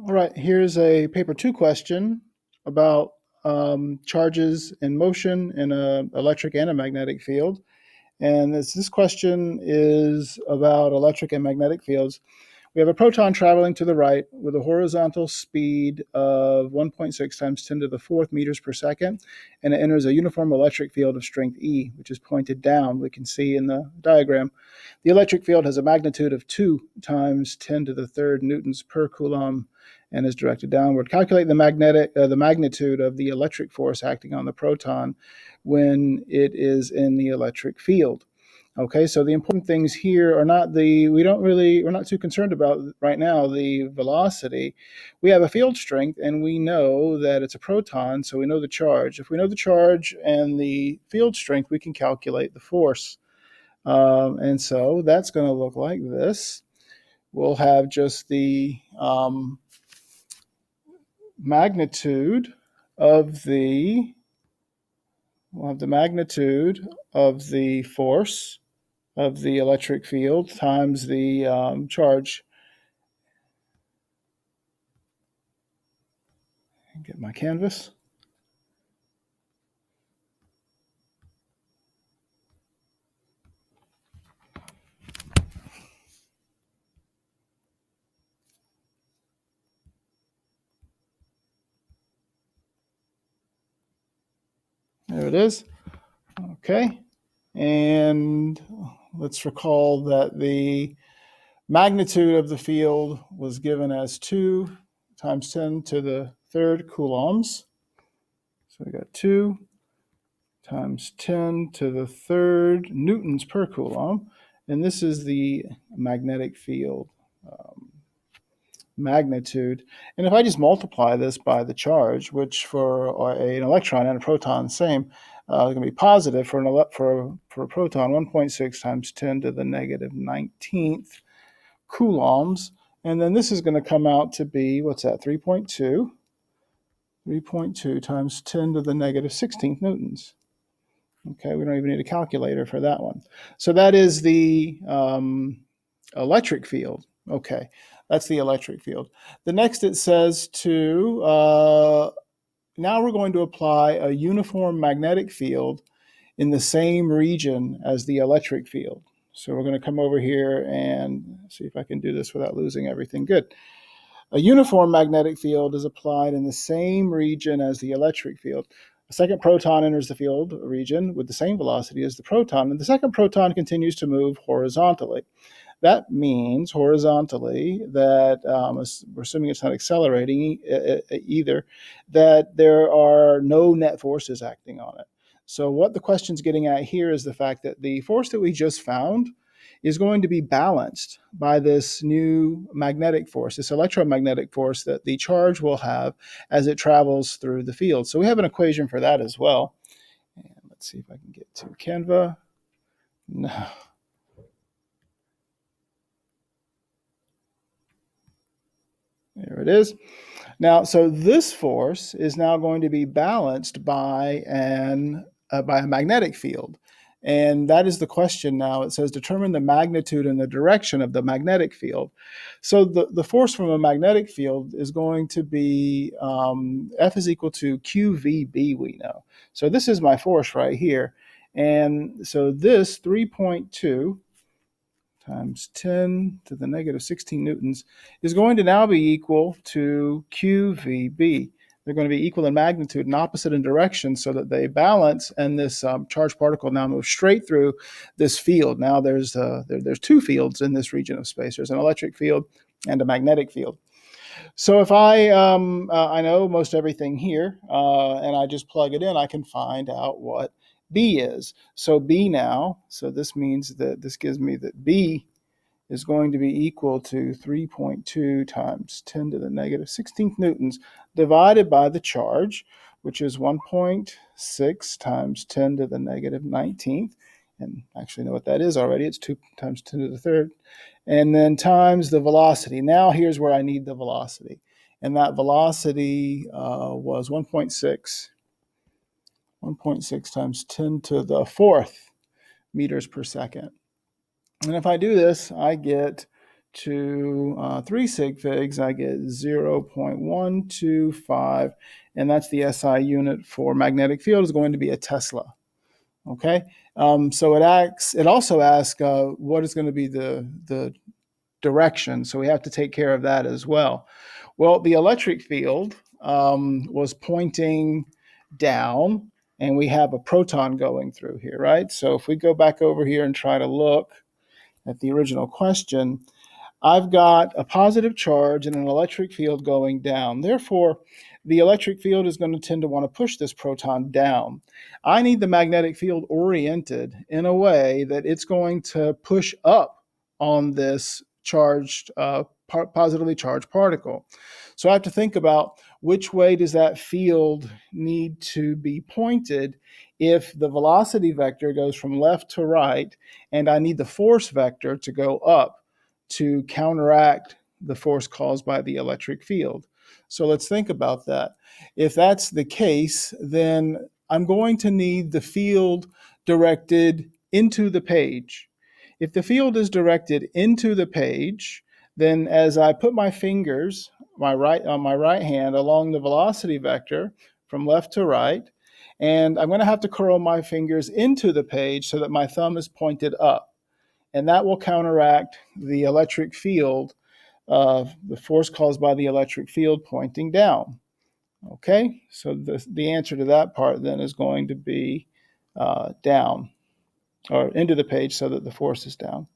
All right, here's a paper two question about charges in motion in an electric and a magnetic field. And this question is about electric and magnetic fields. We have a proton traveling to the right with a horizontal speed of 1.6 times 10 to the fourth meters per second, and it enters a uniform electric field of strength E, which is pointed down. We can see in the diagram. The electric field has a magnitude of 2 times 10 to the third newtons per coulomb and is directed downward. Calculate the magnitude of the electric force acting on the proton when it is in the electric field. Okay, so the important things here are not we're not too concerned about right now the velocity. We have a field strength and we know that it's a proton, so we know the charge. If we know the charge and the field strength, we can calculate the force. And so that's going to look like this. We'll have just the magnitude of the force of the electric field times the charge. Get my canvas. There it is. Okay. And let's recall that the magnitude of the field was given as 2 times 10 to the third coulombs. So we got 2 times 10 to the third newtons per coulomb. And this is the magnetic field magnitude. And if I just multiply this by the charge, which for an electron and a proton, same, is going to be positive for a proton, 1.6 times 10 to the negative 19th coulombs. And then this is going to come out to be, what's that, 3.2? 3.2 times 10 to the negative 16th newtons. Okay, we don't even need a calculator for that one. So that is the electric field. Okay, that's the electric field. The next it says now we're going to apply a uniform magnetic field in the same region as the electric field. So we're going to come over here and see if I can do this without losing everything. Good. A uniform magnetic field is applied in the same region as the electric field. A second proton enters the field region with the same velocity as the proton, and the second proton continues to move horizontally. That means horizontally that, we're assuming it's not accelerating either, that there are no net forces acting on it. So what the question's getting at here is the fact that the force that we just found is going to be balanced by this new magnetic force, this electromagnetic force that the charge will have as it travels through the field. So we have an equation for that as well. And let's see if I can get to Canva. No. There it is. Now, so this force is now going to be balanced by a magnetic field. And that is the question now. It says determine the magnitude and the direction of the magnetic field. So the force from a magnetic field is going to be F is equal to QVB, we know. So this is my force right here. And so this 3.2 times 10 to the negative 16 newtons is going to now be equal to QVB. They're going to be equal in magnitude and opposite in direction so that they balance, and this charged particle now moves straight through this field. Now there's two fields in this region of space. There's an electric field and a magnetic field. So if I know most everything here and I just plug it in, I can find out what B is. So B now, so this means that this gives me that B is going to be equal to 3.2 times 10 to the negative 16th newtons divided by the charge, which is 1.6 times 10 to the negative 19th. And I actually know what that is already. It's 2 times 10 to the third. And then times the velocity. Now here's where I need the velocity. And that velocity was 1.6 times 10 to the fourth meters per second. And if I do this, I get to 3 sig figs, I get 0.125, and that's the SI unit for magnetic field is going to be a Tesla. Okay, so it also asks what is going to be the direction, so we have to take care of that as well. Well, the electric field was pointing down, and we have a proton going through here, right? So if we go back over here and try to look at the original question, I've got a positive charge and an electric field going down. Therefore, the electric field is going to tend to want to push this proton down. I need the magnetic field oriented in a way that it's going to push up on this positively charged particle. So I have to think about which way does that field need to be pointed if the velocity vector goes from left to right, and I need the force vector to go up to counteract the force caused by the electric field. So let's think about that. If that's the case, then I'm going to need the field directed into the page. If the field is directed into the page, then as I put my fingers on my right hand along the velocity vector from left to right, and I'm going to have to curl my fingers into the page so that my thumb is pointed up. And that will counteract the electric field, the force caused by the electric field pointing down. Okay, so the answer to that part then is going to be down, or into the page so that the force is down.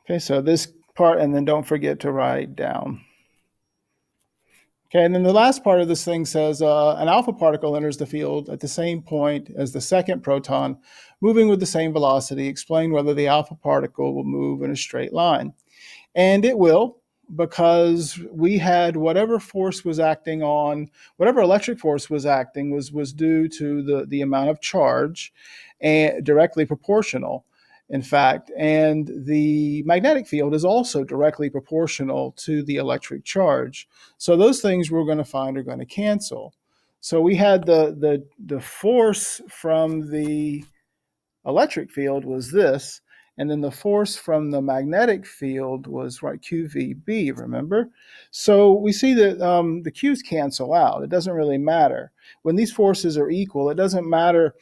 Okay, so this part, and then don't forget to write down. Okay, and then the last part of this thing says an alpha particle enters the field at the same point as the second proton, moving with the same velocity. Explain whether the alpha particle will move in a straight line. And it will, because we had whatever force was acting on, whatever electric force was acting was due to the amount of charge, and directly proportional, in fact. And the magnetic field is also directly proportional to the electric charge. So those things we're going to find are going to cancel. So we had the force from the electric field was this, and then the force from the magnetic field was right QVB, remember? So we see that the Q's cancel out. It doesn't really matter. When these forces are equal, it doesn't matter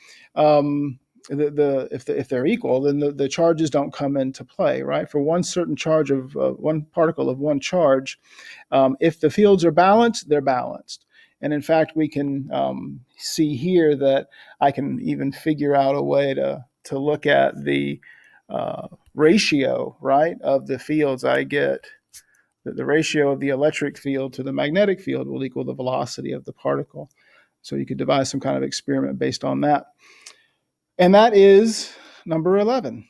if they're equal, then the charges don't come into play, right? For one certain charge of one particle of one charge, if the fields are balanced, they're balanced. And in fact, we can see here that I can even figure out a way to look at the ratio, right, of the fields. I get that the ratio of the electric field to the magnetic field will equal the velocity of the particle. So you could devise some kind of experiment based on that. And that is number 11.